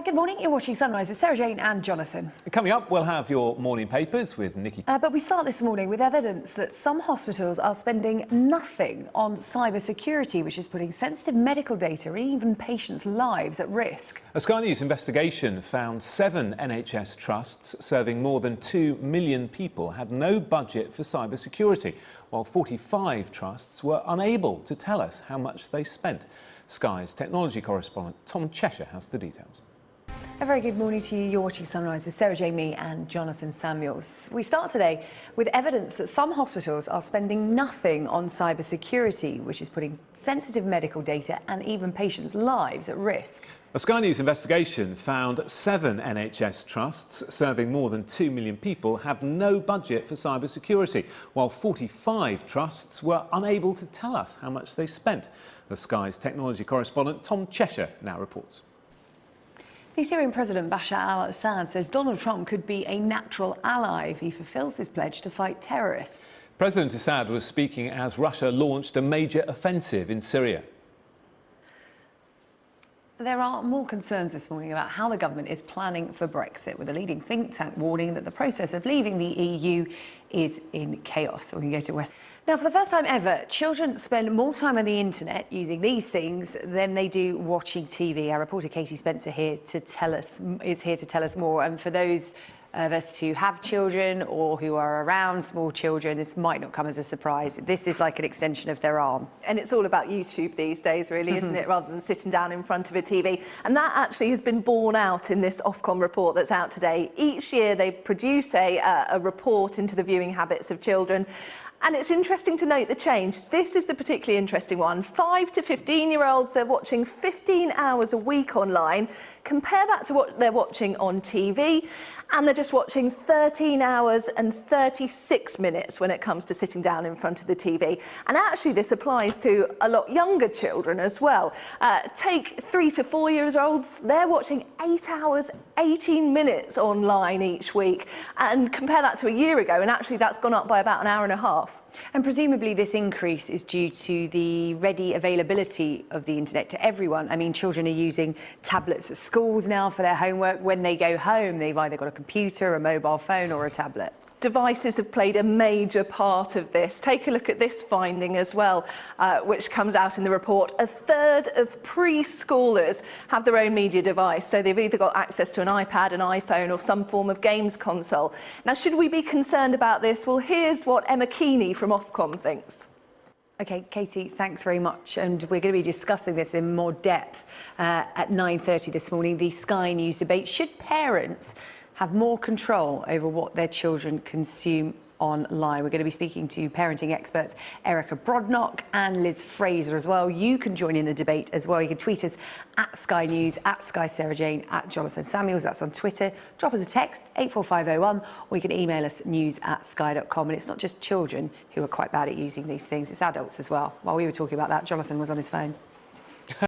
Good morning. You're watching Sunrise with Sarah Jane and Jonathan. Coming up, we'll have your morning papers with Nikki. But we start this morning with evidence that some hospitals are spending nothing on cyber security, which is putting sensitive medical data and even patients' lives at risk. A Sky News investigation found 7 NHS trusts serving more than 2 million people had no budget for cyber security, while 45 trusts were unable to tell us how much they spent. Sky's technology correspondent Tom Cheshire has the details. A very good morning to you. You're watching Sunrise with Sarah Jane and Jonathan Samuels. We start today with evidence that some hospitals are spending nothing on cyber security, which is putting sensitive medical data and even patients' lives at risk. A Sky News investigation found 7 NHS trusts serving more than 2 million people had no budget for cyber security, while 45 trusts were unable to tell us how much they spent. The Sky's technology correspondent Tom Cheshire now reports. The Syrian President Bashar al-Assad says Donald Trump could be a natural ally if he fulfills his pledge to fight terrorists. President Assad was speaking as Russia launched a major offensive in Syria. There are more concerns this morning about how the government is planning for Brexit, with a leading think tank warning that the process of leaving the EU is in chaos. So we can go to West. Now, for the first time ever, children spend more time on the internet using these things than they do watching TV. Our reporter Katie Spencer is here to tell us more. And for those of us who have children or who are around small children, this might not come as a surprise. This is like an extension of their arm. And it's all about YouTube these days, really, isn't it, rather than sitting down in front of a TV. And that actually has been borne out in this Ofcom report that's out today. Each year they produce a report into the viewing habits of children. And it's interesting to note the change. This is the particularly interesting one. 5 to 15-year-olds, they're watching 15 hours a week online. Compare that to what they're watching on TV, and they're just watching 13 hours and 36 minutes when it comes to sitting down in front of the TV. And actually, this applies to a lot younger children as well. Take 3 to 4-year-olds, they're watching 8 hours, 18 minutes online each week. And compare that to a year ago, and actually that's gone up by about an hour and a half. And presumably this increase is due to the ready availability of the internet to everyone. I mean, children are using tablets at schools now for their homework. When they go home, they've either got a computer, a mobile phone or a tablet. Devices have played a major part of this. Take a look at this finding as well, which comes out in the report. A third of preschoolers have their own media device, so they've either got access to an iPad, an iPhone or some form of games console. Now, should we be concerned about this? Well, here's what Emma Keeney from Ofcom thinks. OK, Katie, thanks very much. And we're going to be discussing this in more depth at 9:30 this morning, the Sky News debate. Should parents have more control over what their children consume online? We're going to be speaking to parenting experts Erica Brodnock and Liz Fraser as well. You can join in the debate as well. You can tweet us at Sky News, at Sky Sarah Jane, at Jonathan Samuels. That's on Twitter. Drop us a text, 84501, or you can email us news@sky.com. And it's not just children who are quite bad at using these things, it's adults as well. While we were talking about that, Jonathan was on his phone.